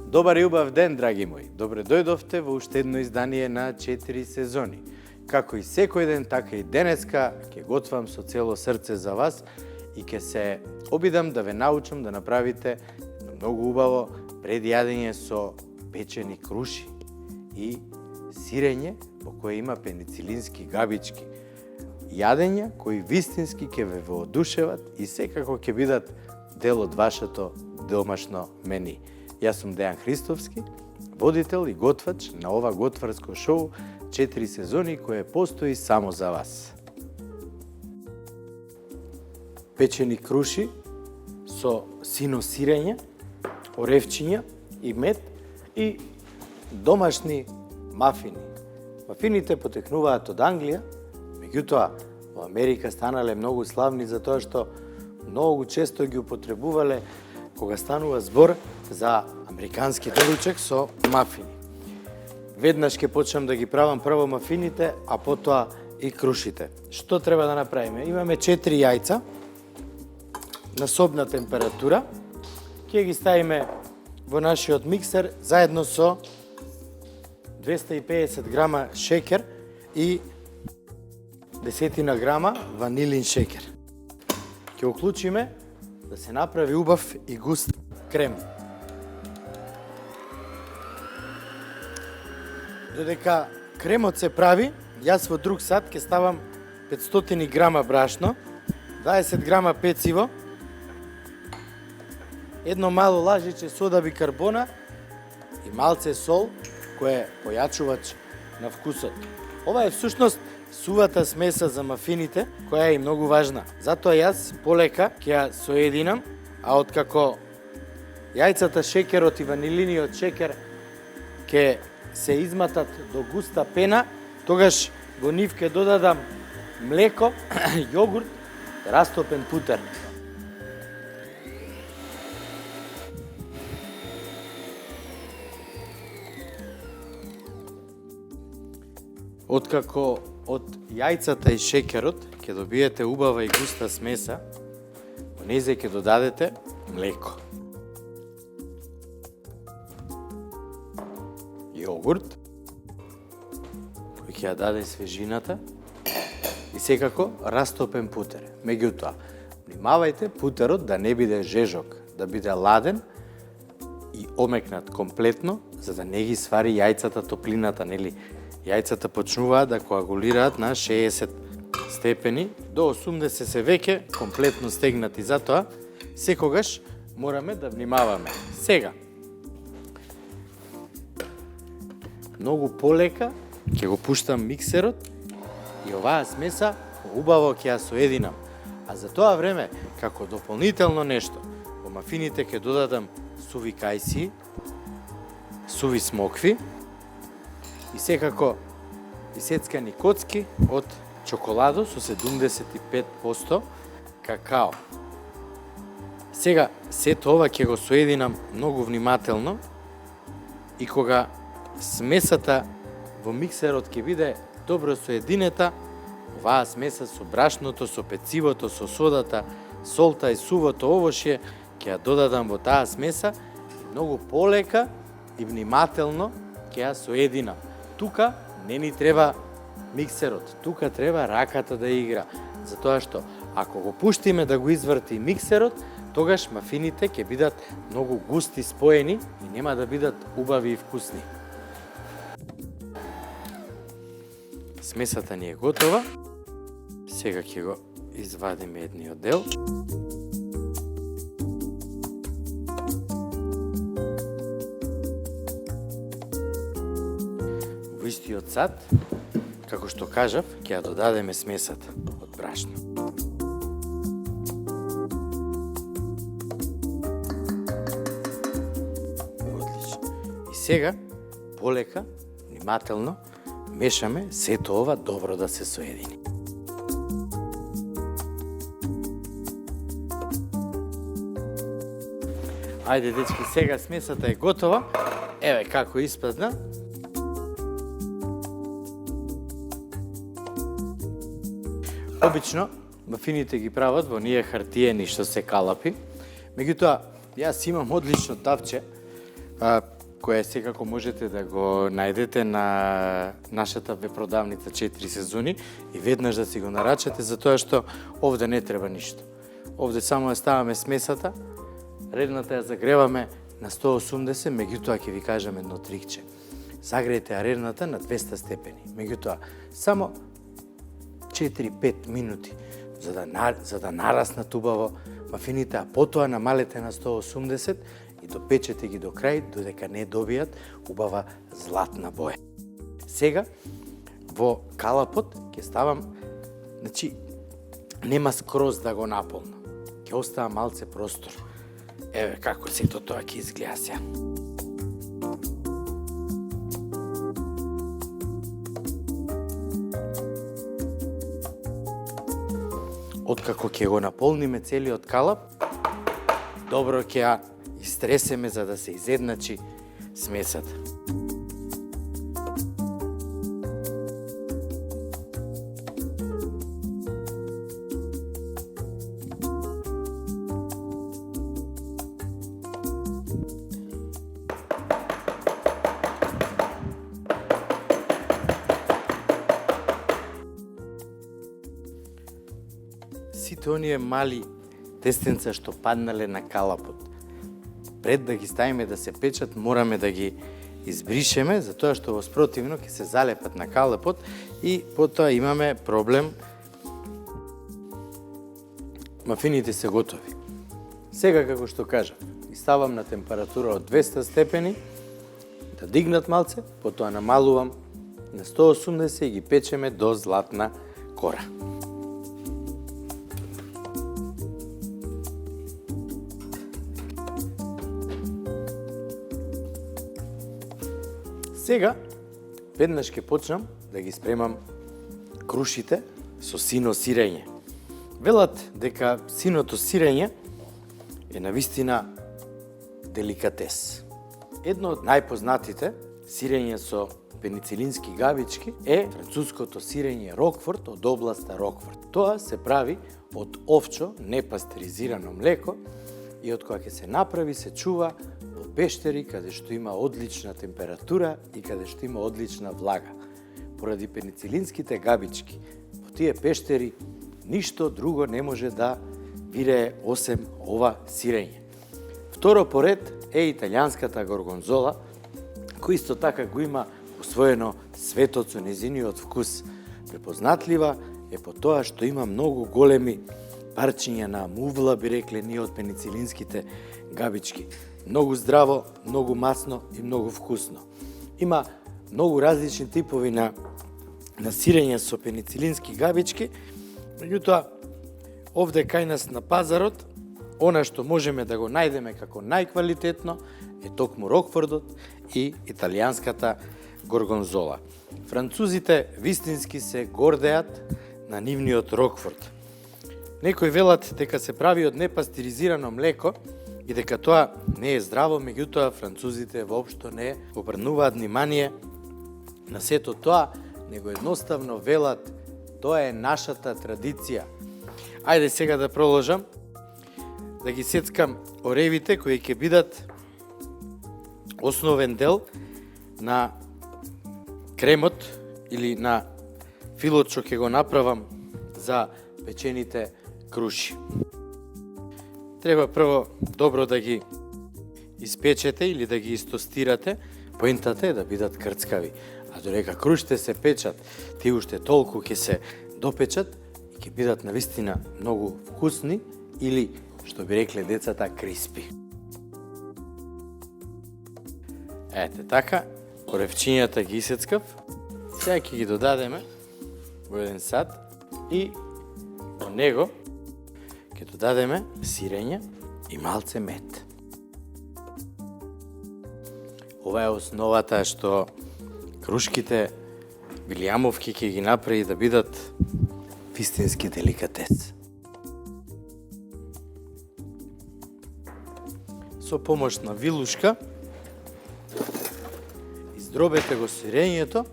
Добар и убав ден, драги мои. Добре дојдовте во уште едно издание на 4 сезони. Како и секој ден, така и денеска ќе готвам со цело срце за вас и ќе се обидам да ве научам да направите многу убаво предјадење со печени круши и сирење во кое има пеницилински габички. Јадења кои вистински ќе ве воодушеват и секако ќе бидат дел од вашето домашно мени. Јас сум Дејан Христовски, водител и готвач на ова готварско шоу 4 сезони кое постои само за вас. Печени круши со сино сирење, оревчиња и мед и домашни мафини. Мафините потекнуваат од Англија, меѓутоа во Америка станале многу славни затоа што многу често ги употребувале кога станува збор за американски доручек со мафини. Веднаш ќе почнам да ги правам прво мафините, а потоа и крушите. Што треба да направиме? Имаме 4 јајца на собна температура. Ќе ги ставиме во нашиот миксер заедно со 250 грама шекер и 10 грама ванилин шекер. Ќе уклучиме да се направи убав и густ крем. Додека кремот се прави, јас во друг сат ќе ставам 500 грама брашно, 20 грама пециво, едно мало лажиче сода бикарбона и малце сол, кој е појачувач на вкусот. Ова е всушност сувата смеса за мафините, која е и многу важна. Затоа јас полека ќе ја соединам, а откако јајцата, шекерот и ванилиниот шекер ќе се изматат до густа пена, тогаш во нив ќе додадам млеко, јогурт, растопен путер. Откако од јајцата и шекерот ќе добиете убава и густа смеса, во незе ќе додадете млеко, јогурт, кој ќе ја даде свежината и секако растопен путер. Меѓутоа, внимавајте путерот да не биде жежок, да биде ладен и омекнат комплетно, за да не ги свари јајцата топлината, нели? Јајцата почнуваат да коагулираат на 60 степени, до 80 се веќе комплетно стегнати, затоа секогаш мораме да внимаваме. Сега, многу полека ќе го пуштам миксерот и оваа смеса убаво ќе ја соединам. А за тоа време, како дополнително нешто, во мафините ќе додадам суви кајси, суви смокви и секако исецкани коцки од чоколадо со 75% какао. Сега, сето ова ќе го соединам многу внимателно и кога смесата во миксерот ќе биде добро соединета, оваа смеса со брашното, со пецивото, со содата, солта и сувото овошје ќе ја додадам во таа смеса и многу полека и внимателно ќе ја соединам. Тука не ни треба миксерот, тука треба раката да игра, затоа што ако го пуштиме да го изврти миксерот, тогаш мафините ќе бидат многу густи споени и нема да бидат убави и вкусни. Смесата ни е готова. Сега ќе го извадиме едниот дел. Во истиот сат, како што кажав, ќе ја додадеме смесата од брашно. Одлично. И сега, полека, внимателно, мешаме сето ова добро да се соедини. Ајде, дечки, сега смесата е готова. Еве како испадна. Обично, мафините ги прават во ние хартиени што се калапи. Меѓутоа, јас имам одлично тавче која секако можете да го најдете на нашата веб-продавница 4 сезони и веднаш да си го нарачате, затоа што овде не треба ништо. Овде само ја ставаме смесата, редната ја загреваме на 180, меѓутоа ќе ви кажам едно трикче. Загреете ја редната на 200 степени, меѓутоа само 4-5 минути за да нараснат убаво мафините, а потоа намалете на 180 и допечете ги до крај, додека не добијат убава златна боја. Сега, во калапот ќе ставам, значи, нема скроз да го наполнам. Ќе остава малце простор. Еве како сето тоа ќе изгледа сега. Откако ќе го наполниме целиот калап, добро ќе ја истресеме за да се изедначи смесата. Сите оние мали тестенца што паднале на калапот, пред да ги ставиме да се печат, мораме да ги избришеме, затоа што во спротивно ќе се залепат на калапот и потоа имаме проблем. Мафините се готови. Сега, како што кажам, ги ставам на температура од 200 степени, да дигнат малце, потоа намалувам на 180 и ги печеме до златна кора. Сега, веднаш ќе почнам да ги спремам крушите со сино сирење. Велат дека синото сирење е навистина деликатес. Едно од најпознатите сирење со пеницилински габички е француското сирење Рокфорд од областа Рокфорд. Тоа се прави од овчо непастеризирано млеко и од кога ќе се направи се чува во пештери каде што има одлична температура и каде што има одлична влага. Поради пеницилинските габички во тие пештери ништо друго не може да вирее осем ова сирење. Второ поред е италијанската горгонзола, кој исто така го има усвоено светот со незиниот вкус. Препознатлива е по тоа што има многу големи парчиња на мувла, би рекле ние, од пеницилинските габички. Многу здраво, многу масно и многу вкусно. Има многу различни типови на сирење со пеницилински габички, меѓутоа овде кај нас на пазарот, она што можеме да го најдеме како најквалитетно е токму Рокфордот и италијанската горгонзола. Французите вистински се гордеат на нивниот Рокфорд. Некои велат дека се прави од непастеризирано млеко и дека тоа не е здраво, меѓутоа французите воопшто не обрнуваат внимание на сето тоа, него едноставно велат тоа е нашата традиција. Ајде сега да продолжам да ги сецкам оревите кои ќе бидат основен дел на кремот или на филот што ќе го направам за печените круши. Треба прво добро да ги испечете или да ги истостирате. Поентата е да бидат крцкави. А додека крушите се печат, тие уште толку ќе се допечат и ќе бидат навистина многу вкусни или, што би рекле децата, криспи. Ете така, оревчињата ги исецкав. Сега ќе ги додадеме во еден сад и во него ќе додадеме сирење и малце мед. Ова е основата што крушките Вилијамовки ќе ги направи да бидат вистински деликатес. Со помош на вилушка издробете го сирењето,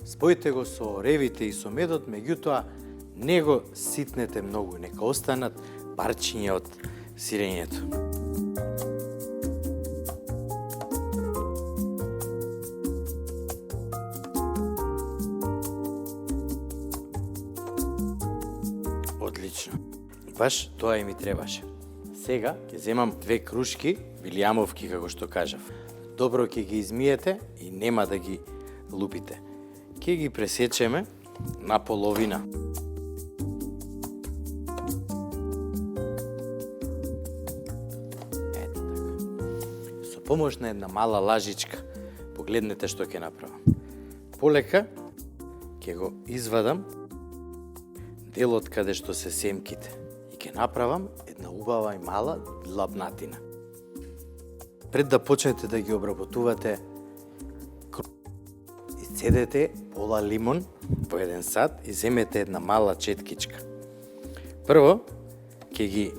спојте го со оревите и со медот, меѓутоа не го ситнете многу, нека останат парчиња од сирењето. Одлично. Баш тоа и ми требаше. Сега ќе земам 2 крушки, вилијамовки како што кажав. Добро ќе ги измиете и нема да ги лупите. Ќе ги пресечеме на половина. Ето така. Со помош на една мала лажичка, погледнете што ќе направам. Полека ќе го извадам делот каде што се семките и ќе направам една убава и мала лапнатина. Пред да почнете да ги обработувате, исцедете пола лимон во еден сат и земете една мала четкичка. Прво ќе ги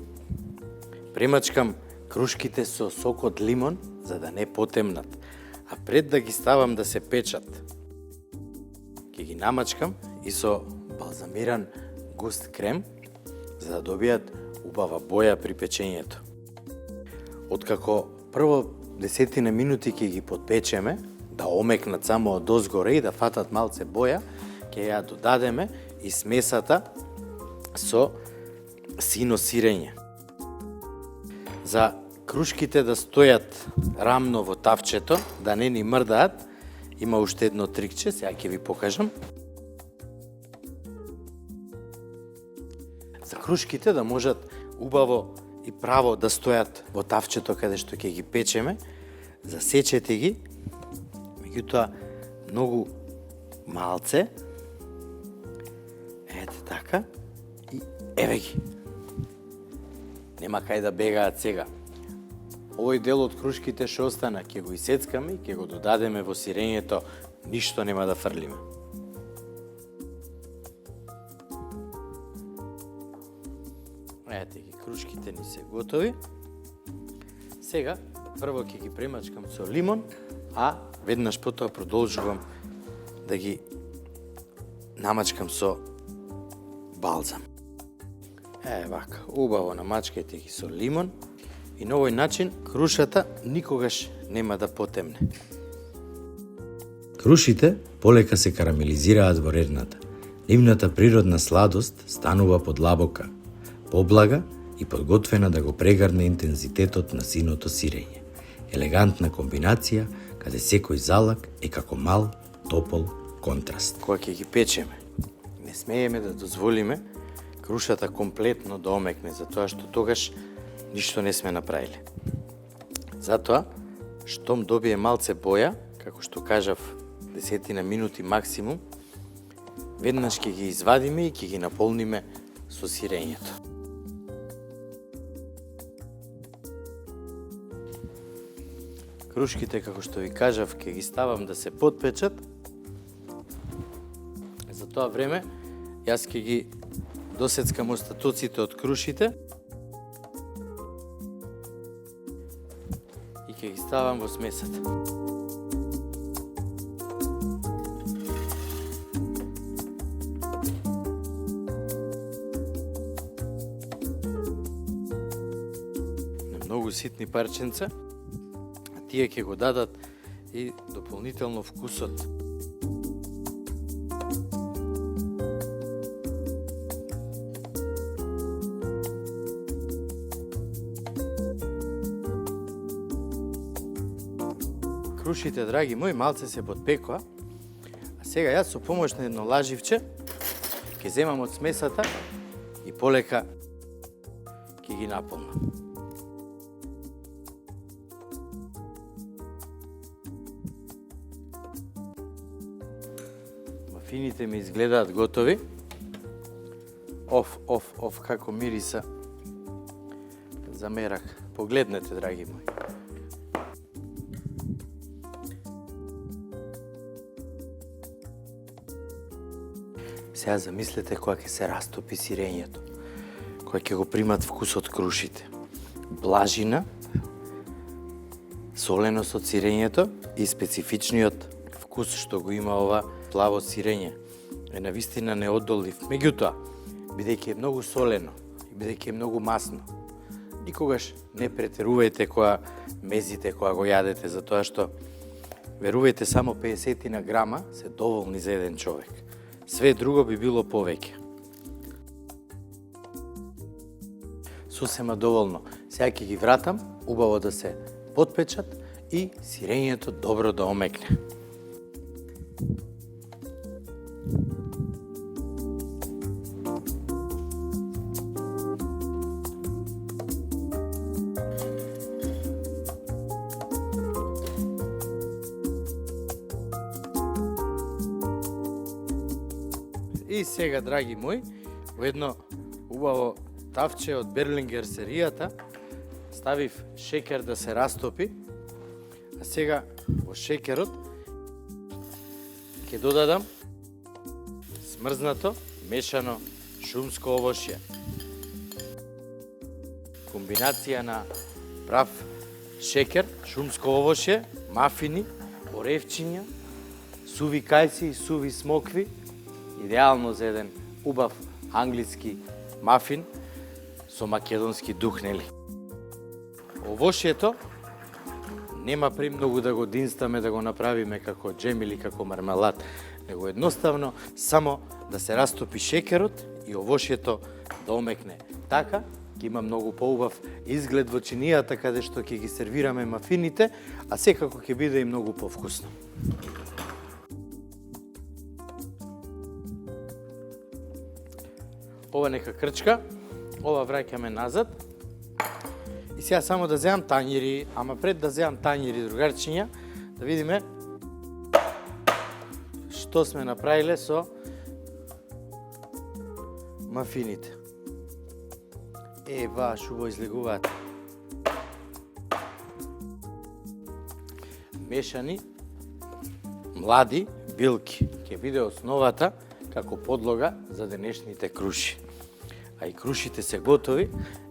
премачкам крушките со сокот лимон за да не потемнат, а пред да ги ставам да се печат, ќе ги намачкам и со балзамиран густ крем за да добијат убава боја при печењето. Откако прво 10 минути ќе ги подпечеме, да омекнат само од озгоре и да фатат малце боја, ќе ја додадеме и смесата со сино сирење. За крушките да стојат рамно во тавчето, да не ни мрдаат, има уште едно трикче, сега ќе ви покажам. За крушките да можат убаво и право да стојат во тавчето каде што ќе ги печеме, засечете ги, меѓутоа многу малце, ете така, и еве ги. Нема кај да бегаат сега. Овој дел од крушките што остана, ќе го исецкаме и ќе го додадеме во сирењето, ништо нема да фрлиме. Ете ги, крушките ни се готови. Сега, прво ќе ги премачкам со лимон, а веднаш потоа продолжувам да ги намачкам со балзам. Вака, убаво намачкајте ги со лимон и на овој начин крушата никогаш нема да потемне. Крушите полека се карамелизираат во рерната. Нивната природна сладост станува подлабока, поблага и подготвена да го прегарне интензитетот на синото сирење. Елегантна комбинација каде секој залак е како мал, топол контраст. Кога ќе ги печеме, не смееме да дозволиме крушата комплетно да омекне, затоа што тогаш ништо не сме направиле. Затоа, штом добие малце боја, како што кажав, 10 минути максимум, веднаш ќе ги извадиме и ќе ги наполниме со сирењето. Крушките, како што ви кажав, ќе ги ставам да се подпечат. За тоа време, јас ќе ги досецкам остатоците од крушите и ќе ги ставам во смесата. На многу ситни парченца, а тие ќе го дадат и дополнително вкусот. Крушите, драги мои, малце се подпекоа, а сега јас со помош на едно лаживче ќе земам од смесата и полека ќе ги наполнам. Мафините ми изгледаат готови. Оф, како мириса. Замерак. Погледнете, драги мои. Сега замислете кога ќе се растопи сирењето, кога ќе го примат вкусот крушите. Блажина, соленост од сирењето и специфичниот вкус што го има ова плаво сирење е навистина неодолив. Меѓутоа, бидејќи е многу солено и бидејќи е многу масно, никогаш не претерувајте кога мезите, кога го јадете, затоа што, верувајте, само 50 грама се доволни за еден човек. Све друго би било повеќе. сосема доволно. Сега ќе ги вратам, убаво да се потпечат и сирењето добро да омекне. И сега, драги мои, во едно убаво тавче од Берлингер серијата ставив шекер да се растопи, а сега во шекерот ќе додадам смрзнато, мешано шумско овошје. Комбинација на прав шекер, шумско овошје, мафини, оревчиња, суви кајси и суви смокви, идеално за еден убав англиски мафин со македонски дух, нели? Овошјето нема премногу да го динстаме, да го направиме како джем или како мармелад, него едноставно само да се растопи шекерот и овошјето да омекне. Така ќе има многу поубав изглед во чинијата каде што ќе ги сервираме мафините, а секако ќе биде и многу повкусно. Ова нека крчка, ова враќаме назад. И сега само да земам тањери, ама пред да земам тањери, другарчиња, да видиме што сме направиле со мафините. Баш убаво излегуваат. Мешани млади билки ќе биде основата како подлога за денешните круши. А и крушите се готови,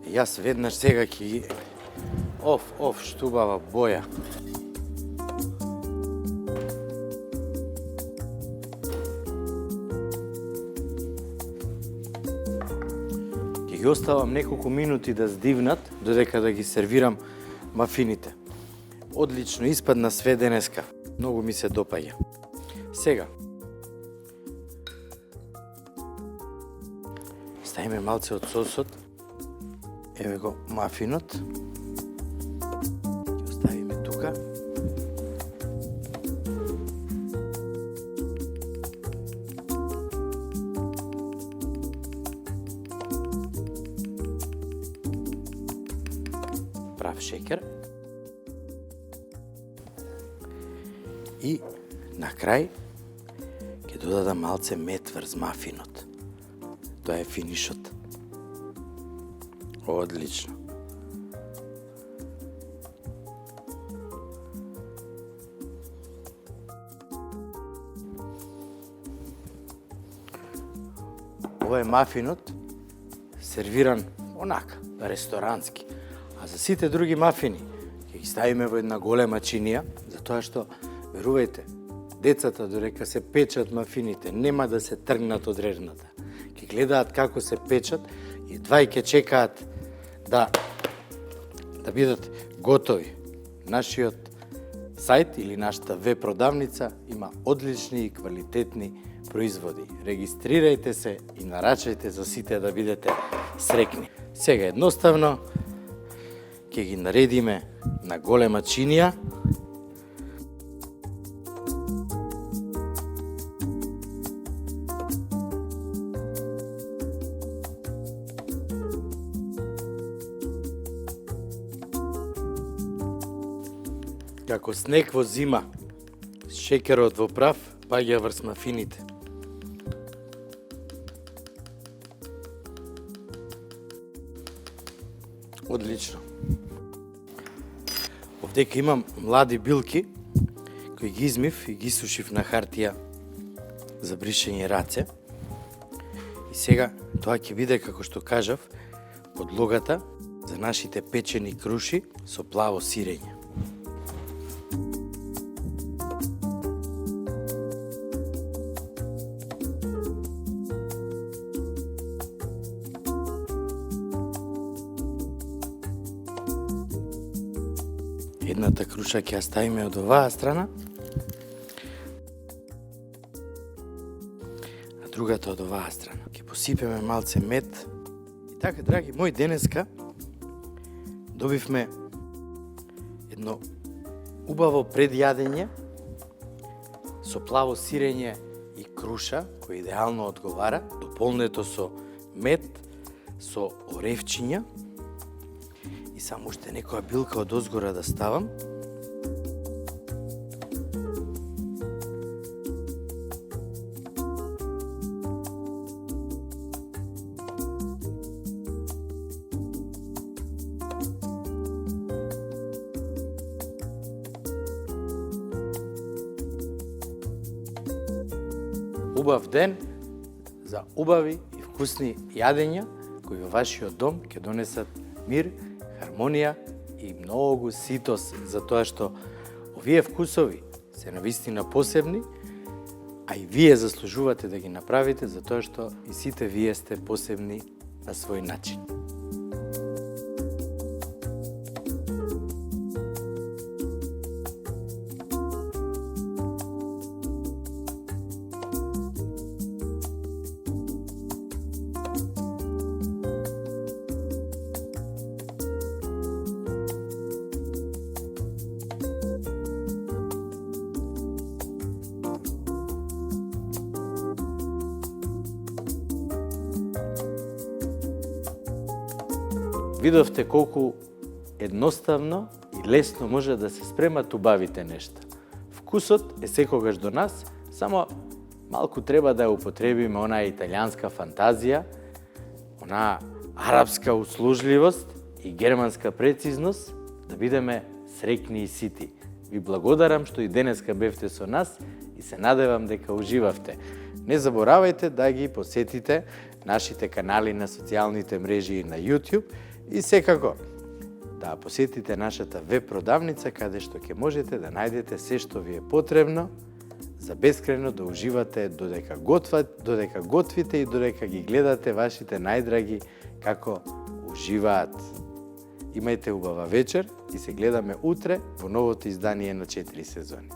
и јас веднаш сега ќе ги... што убава боја. Ќе ги оставам неколку минути да здивнат, додека да ги сервирам мафините. Одлично испадна све денеска. Многу ми се допаѓа. Сега, ставиме малце од сосот. Еве го мафинот. Ќе оставиме тука. Прав шекер. И на крај ќе додадам малце мед врз мафинот. Тоа е финишот. Одлично. Ова е мафинот сервиран онака, ресторански. А за сите други мафини ќе ги ставиме во една голема чинија, затоа што, верувајте, децата додека се печат мафините, нема да се тргнат од рерната. Ќе гледаат како се печат и едва ќе чекаат да бидат готови. Нашиот сајт или нашата веб продавница има одлични и квалитетни производи. Регистрирајте се и нарачајте за сите да бидете срекни. Сега едноставно ќе ги наредиме на голема чинија. Како снег во зима, шекерот во прав паѓа врз мафините. Одлично. Овдека имам млади билки кои ги измив и ги сушив на хартија за бришење раце. И сега тоа ќе биде, како што кажав, подлогата за нашите печени круши со плаво сирење. Едната круша ќе ја ставиме од оваа страна, другата од оваа страна. Ќе посипеме малце мед. И така, драги мои, денеска Добивме едно убаво предјадење со плаво сирење и круша, кој идеално одговара, дополнето со мед, со оревчиња и само уште некоја билка од озгора да ставам. Убав ден за убави и вкусни јадења кои во вашиот дом ќе донесат мир, хармонија и многу ситост, за тоа што овие вкусови се навистина посебни, а и вие заслужувате да ги направите, за тоа што и сите вие сте посебни на свој начин. Видовте колку едноставно и лесно може да се спремат убавите нешта. Вкусот е секогаш до нас, само малку треба да ја употребиме онаа италијанска фантазија, онаа арапска услужливост и германска прецизност, да бидеме среќни и сити. Ви благодарам што и денеска бевте со нас и се надевам дека уживавте. Не заборавајте да ги посетите нашите канали на социјалните мрежи и на YouTube и секако да посетите нашата веб продавница каде што ќе можете да најдете се што ви е потребно за бескрајно да уживате додека готвите и додека ги гледате вашите најдраги како уживаат. Имајте убава вечер и се гледаме утре во новото издание на 4 сезони.